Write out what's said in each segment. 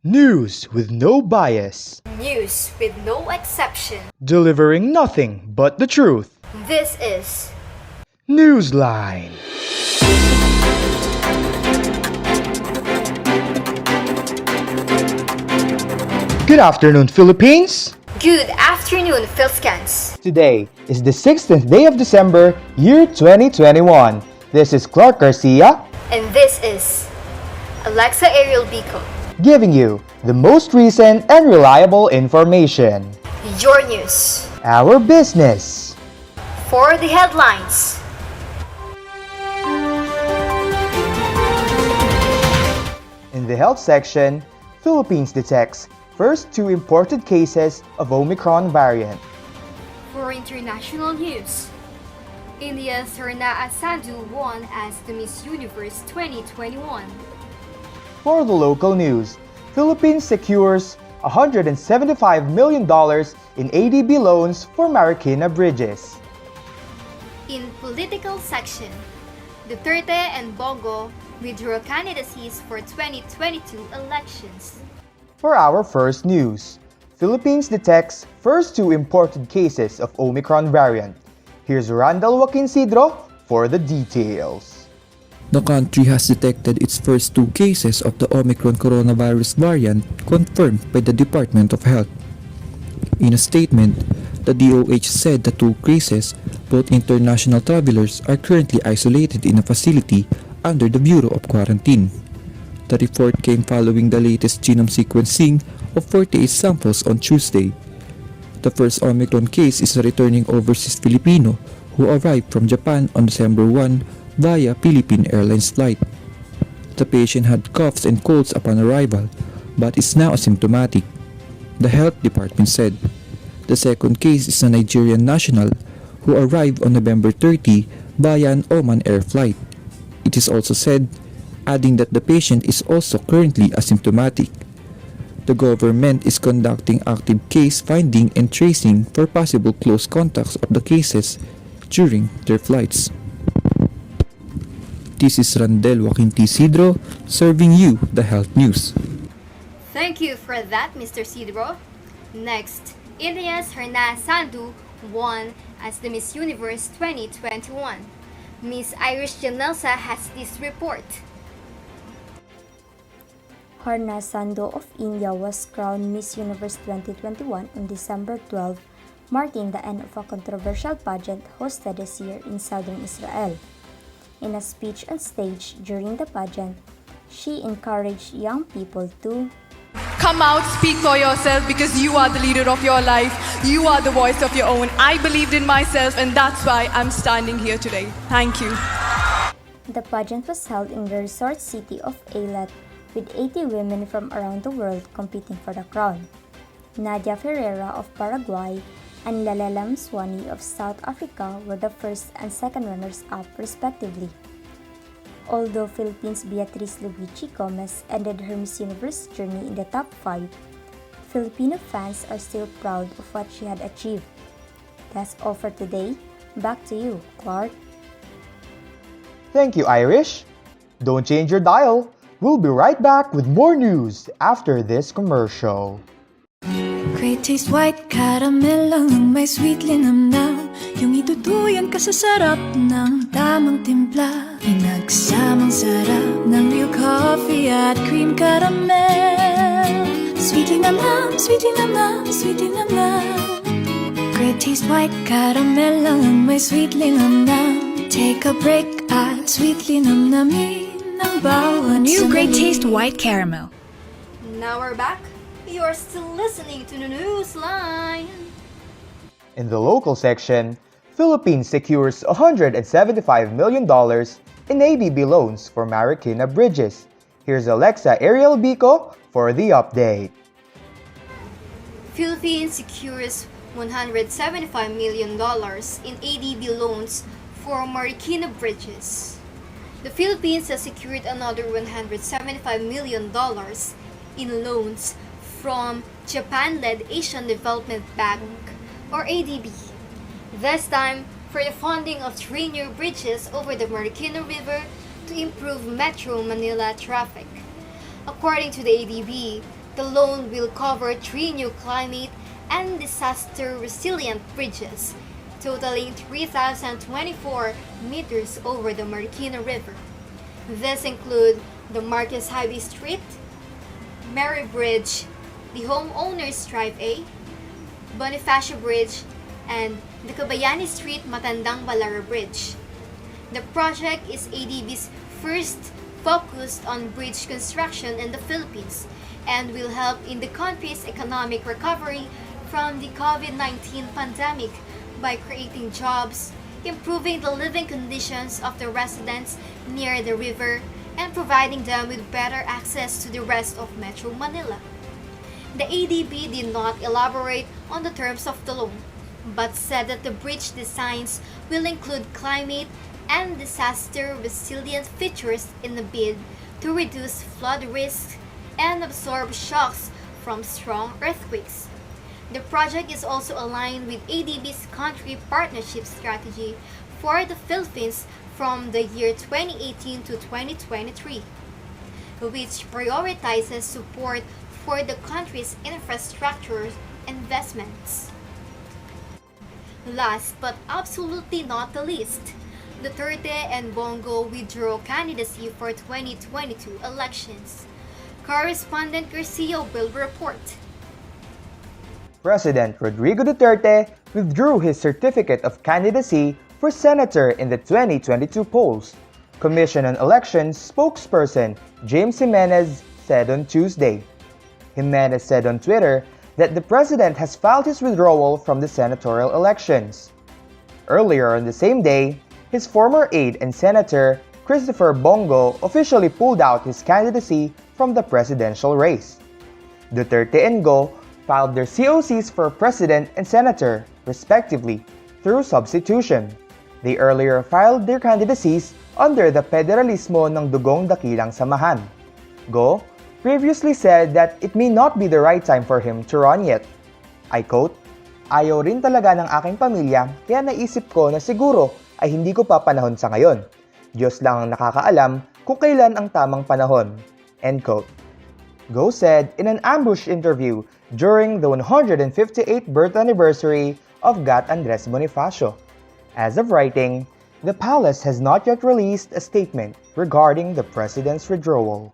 News with no bias. News with no exception. Delivering nothing but the truth. This is Newsline. Good afternoon, Philippines. Good afternoon, Philscans. Today is the 16th day of December, year 2021. This is Clark Garcia, And this is Alexa Ariel Bico. giving you the most recent and reliable information. Your news. Our business. For the headlines. In the health section, Philippines detects first two imported cases of Omicron variant. For international news, India's Harna Sandhu won as the Miss Universe 2021. For the local news, Philippines secures $175 million in ADB loans for Marikina bridges. In political section, Duterte and Bongo withdraw candidacies for 2022 elections. For our first news, Philippines detects first two imported cases of Omicron variant. Here's Randall Joaquin-Sidro for the details. The country has detected its first two cases of the Omicron coronavirus variant confirmed by the Department of Health. In a statement, the DOH said the two cases, both international travelers, are currently isolated in a facility under the Bureau of Quarantine. The report came following the latest genome sequencing of 48 samples on Tuesday. The first Omicron case is a returning overseas Filipino who arrived from Japan on December 1 via Philippine Airlines flight. The patient had coughs and colds upon arrival, but is now asymptomatic, the health department said. The second case is a Nigerian national who arrived on November 30 via an Oman Air flight. It is also said, adding that the patient is also currently asymptomatic. The government is conducting active case finding and tracing for possible close contacts of the cases during their flights. This is Randel Joaquin Sidro serving you the health news. Thank you for that, Mr. Sidro. Next, India's Harna Sandhu won as the Miss Universe 2021. Miss Irish Janelsa has this report. Harna Sandhu of India was crowned Miss Universe 2021 on December 12, marking the end of a controversial pageant hosted this year in southern Israel. In a speech on stage during the pageant, she encouraged young people to come out, speak for yourself because you are the leader of your life. You are the voice of your own. I believed in myself and that's why I'm standing here today. Thank you. The pageant was held in the resort city of Eilat with 80 women from around the world competing for the crown. Nadia Ferreira of Paraguay and Lalela Mswani of South Africa were the first and second runners-up respectively. Although Philippines' Beatriz Luigi Gomez ended her Miss Universe journey in the top 5, Filipino fans are still proud of what she had achieved. That's all for today. Back to you, Clark. Thank you, Irish. Don't change your dial. We'll be right back with more news after this commercial. Great taste white caramel lang ang may sweet linamnam. Yung itutuyan ka sa sarap ng tamang timpla. Pinagsamang sarap ng real coffee at cream caramel. Sweet linamnam, sweet linamnam, sweet linamnam. Great taste white caramel lang ang may sweet linamnam. Take a break at sweet linamnamin ng bawat New Great sandali. Taste White Caramel. Now we're back. You're still listening to the Newsline. In the local section, Philippines secures $175 million in ADB loans for Marikina bridges. Here's Alexa Ariel Bico for the update. Philippines secures $175 million in ADB loans for Marikina bridges. The Philippines has secured another $175 million in loans from Japan-led Asian Development Bank, or ADB. This time, for the funding of 3 new bridges over the Marikina River to improve Metro Manila traffic. According to the ADB, The loan will cover 3 new climate and disaster-resilient bridges, totaling 3,024 meters over the Marikina River. These include the Marquez Highway Street, Mary Bridge, the Homeowners Drive A, Bonifacio Bridge, and the Cabayani Street Matandang Balara Bridge. The project is ADB's first focused on bridge construction in the Philippines and will help in the country's economic recovery from the COVID-19 pandemic by creating jobs, improving the living conditions of the residents near the river, and providing them with better access to the rest of Metro Manila. The ADB did not elaborate on the terms of the loan, but said that the bridge designs will include climate and disaster-resilient features in the bid to reduce flood risks and absorb shocks from strong earthquakes. The project is also aligned with ADB's country partnership strategy for the Philippines from the year 2018 to 2023, which prioritizes support for the country's infrastructure investments. Last but absolutely not the least, Duterte and Bongo withdraw candidacy for 2022 elections. Correspondent Garcia will report. President Rodrigo Duterte withdrew his certificate of candidacy for senator in the 2022 polls. Commission on Elections spokesperson James Jimenez said on Tuesday. Jimenez said on Twitter that the president has filed his withdrawal from the senatorial elections. Earlier on the same day, his former aide and senator Christopher Bongo officially pulled out his candidacy from the presidential race. Duterte and Go filed their COCs for president and senator, respectively, through substitution. They earlier filed their candidacies under the Federalismo ng Dugong Dakilang Samahan. Go previously said that it may not be the right time for him to run yet. I quote, "Ayaw rin talaga ng aking pamilya kaya naisip ko na siguro ay hindi ko pa panahon sa ngayon. Diyos lang ang nakakaalam kung kailan ang tamang panahon." End quote. Go said in an ambush interview during the 158th birth anniversary of Gat Andres Bonifacio. As of writing, the palace has not yet released a statement regarding the president's withdrawal.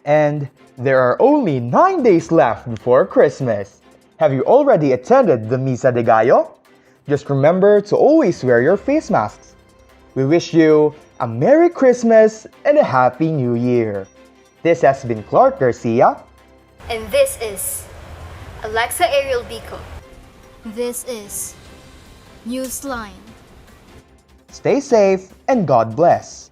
And there are only 9 days left before Christmas. Have you already attended the Misa de Gallo? Just remember to always wear your face masks. We wish you a Merry Christmas and a Happy New Year. This has been Clark Garcia. And this is Alexa Ariel Bico. This is Newsline. Stay safe and God bless.